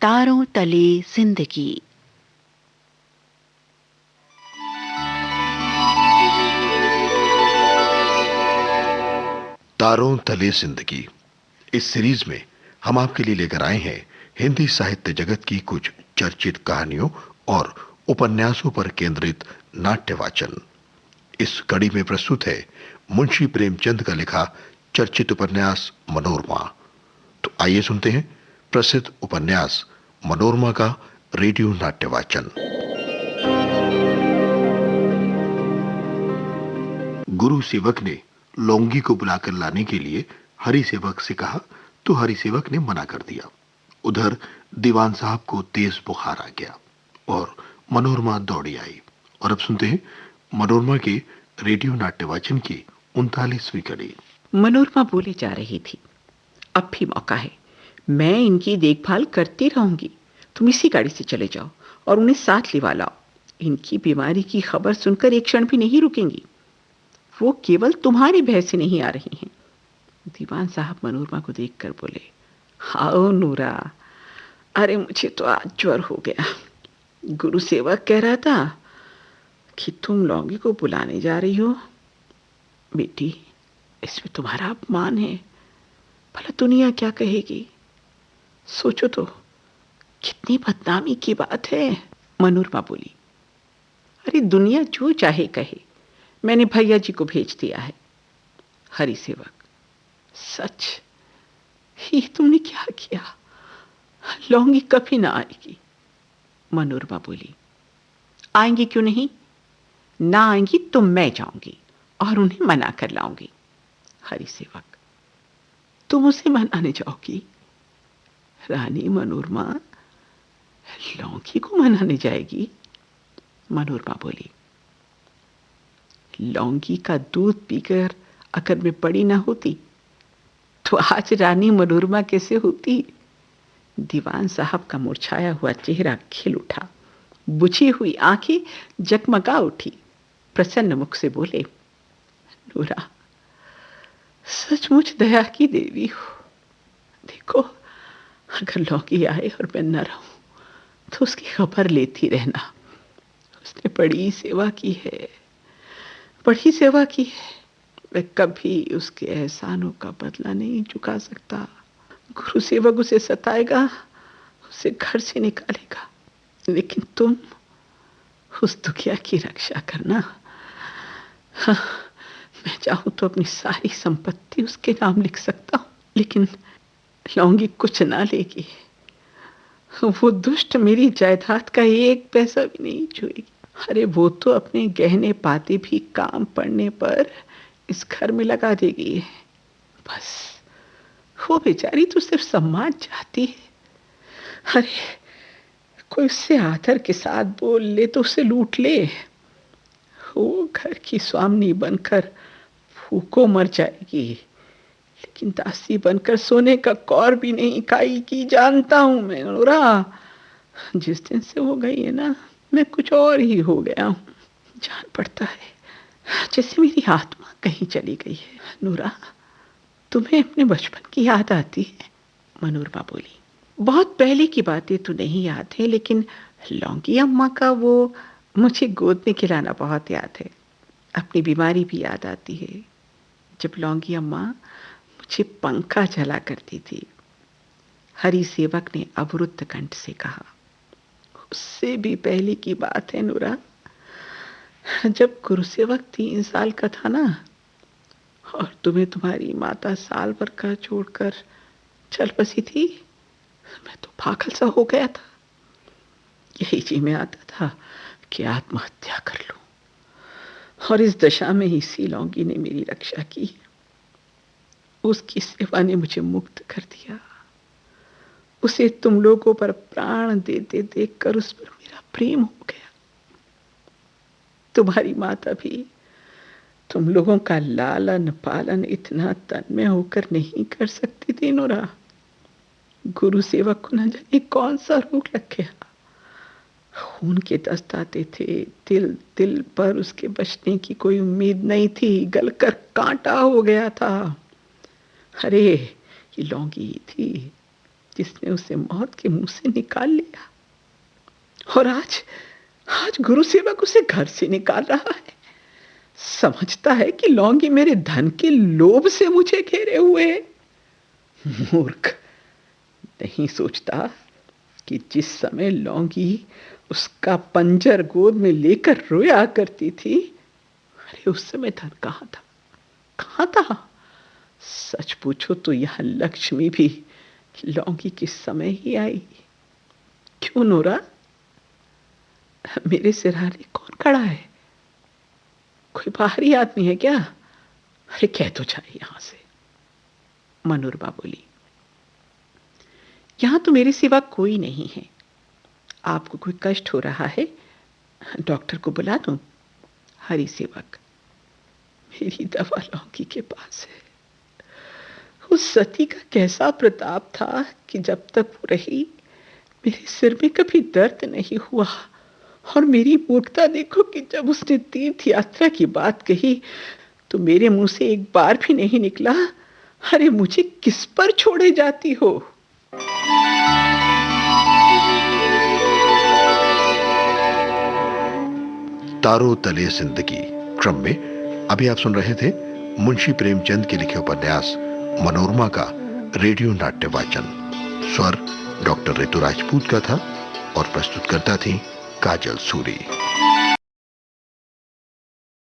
तारों तले जिंदगी। तारों तले जिंदगी। इस सीरीज में हम आपके लिए लेकर आए हैं हिंदी साहित्य जगत की कुछ चर्चित कहानियों और उपन्यासों पर केंद्रित नाट्य वाचन। इस कड़ी में प्रस्तुत है मुंशी प्रेमचंद का लिखा चर्चित उपन्यास मनोरमा। तो आइए सुनते हैं प्रसिद्ध उपन्यास मनोरमा का रेडियो नाट्य वाचन। गुरु सेवक ने लौंगी को बुलाकर लाने के लिए हरि सेवक से कहा तो हरि सेवक ने मना कर दिया। उधर दीवान साहब को तेज बुखार आ गया और मनोरमा दौड़ी आई। और अब सुनते हैं मनोरमा के रेडियो नाट्य वाचन की 39वीं कड़ी। मनोरमा बोले जा रही थी, अब भी मौका है, मैं इनकी देखभाल करती रहूंगी। तुम इसी गाड़ी से चले जाओ और उन्हें साथ लिवा लाओ। इनकी बीमारी की खबर सुनकर एक क्षण भी नहीं रुकेंगी। वो केवल तुम्हारी भय से नहीं आ रही हैं। दीवान साहब मनोरमा को देखकर बोले, आओ नूरा, अरे मुझे तो आज ज्वर हो गया। गुरु सेवक कह रहा था कि तुम लौंगी को बुलाने जा रही हो। बेटी, इसमें तुम्हारा अपमान है। भला दुनिया क्या कहेगी? सोचो तो, कितनी बदनामी की बात है। मनोरमा बोली, अरे दुनिया जो चाहे कहे, मैंने भैया जी को भेज दिया है। हरि सेवक, सच? ये तुमने क्या किया? लौंगी कभी ना आएगी। मनोरमा बोली, आएंगी क्यों नहीं? ना आएंगी तो मैं जाऊंगी और उन्हें मना कर लाऊंगी। हरि सेवक, तुम उसे मनाने जाओगी? रानी मनोरमा लौंगी को मनाने जाएगी? मनोरमा बोली, लौंगी का दूध पीकर अगर मैं बड़ी ना होती तो आज रानी मनोरमा कैसे होती? दीवान साहब का मुरझाया हुआ चेहरा खिल उठा, बुझी हुई आंखें जगमगा उठी। प्रसन्न मुख से बोले, नूरा, सचमुच दया की देवी हो। देखो, अगर लौंगी आए और मैं न रहूं तो उसकी खबर लेती रहना। उसने बड़ी सेवा की है, बड़ी सेवा की है। मैं कभी उसके एहसानों का बदला नहीं चुका सकता। गुरु सेवक उसे सताएगा, उसे घर से निकालेगा, लेकिन तुम उस दुखिया की रक्षा करना। हाँ, मैं चाहूं तो अपनी सारी संपत्ति उसके नाम लिख सकता हूं, लेकिन लौंगी कुछ ना लेगी। वो दुष्ट मेरी जायदाद का एक पैसा भी नहीं छुएगी। अरे वो तो अपने गहने पाते भी काम पड़ने पर इस घर में लगा देगी। बस वो बेचारी तो सिर्फ सम्मान चाहती है। अरे कोई उससे आदर के साथ बोल ले तो उसे लूट ले। वो घर की स्वामिनी बनकर भूखों मर जाएगी, लेकिन दासी बनकर सोने का कौर भी नहीं खाएगी। जानता हूं मैं नूरा, जिस दिन से वो गई है ना, मैं कुछ और ही हो गया हूं। जान पड़ता है जैसे मेरी आत्मा कहीं चली गई है। नूरा, तुम्हें अपने बचपन की याद आती है? मनोरमा बोली, बहुत पहले की बातें तो नहीं याद है, लेकिन लौंगी अम्मा का वो मुझे गोद में खिलाना बहुत याद है। अपनी बीमारी भी याद आती है, जब लौंगी अम्मा मुझे पंखा चला करती थी। हरि सेवक ने अवरुद्ध कंठ से कहा, उससे भी पहले की बात है नूरा, जब गुरुसेवक 3 साल का था ना, और तुम्हें तुम्हारी माता साल भर का छोड़कर चल बसी थी। मैं तो पागल सा हो गया था। यही जी में आता था कि आत्महत्या कर लूं, और इस दशा में इसी लौंगी ने मेरी रक्षा की। उसकी सेवा ने मुझे मुक्त कर दिया। उसे तुम लोगों पर प्राण देते देखकर उस पर मेरा प्रेम हो गया। तुम्हारी माता भी तुम लोगों का लालन पालन इतना तन्मय होकर नहीं कर सकती थी नूरा। गुरु सेवक को न जाने कौन सा रोग लग गया। खून के दस्त आते थे, तिल तिल पर उसके बचने की कोई उम्मीद नहीं थी, गलकर कांटा हो गया था। अरे ये लौंगी ही थी जिसने उसे मौत के मुंह से निकाल लिया, और आज आज गुरु सेवक उसे घर से निकाल रहा है। समझता है कि लौंगी मेरे धन के लोभ से मुझे घेरे हुए है। मूर्ख, नहीं सोचता कि जिस समय लौंगी उसका पंजर गोद में लेकर रोया करती थी, अरे उस समय धन कहाँ था, कहाँ था? सच पूछो तो यह लक्ष्मी भी लौंगी किस समय ही आई। क्यों नोरा, मेरे सिरहाने कौन खड़ा है? कोई बाहरी आदमी है क्या? अरे कह तो जाए यहां से। मनोरमा बोली, यहां तो मेरे सिवा कोई नहीं है। आपको कोई कष्ट हो रहा है? डॉक्टर को बुला दूं? हरि सेवक, मेरी दवा लौंगी के पास है। उस सती का कैसा प्रताप था कि जब तक वो रही मेरे सिर में कभी दर्द नहीं हुआ। और मेरी मूर्खता देखो कि जब उसने तीर्थ यात्रा की बात कही तो मेरे मुंह से एक बार भी नहीं निकला, अरे मुझे किस पर छोड़े जाती हो? तारों तले जिंदगी क्रम में अभी आप सुन रहे थे मुंशी प्रेमचंद के लिखे उपन्यास मनोरमा का रेडियो नाट्य वाचन। स्वर डॉक्टर ऋतु राजपूत का था और प्रस्तुतकर्ता थी काजल सूरी।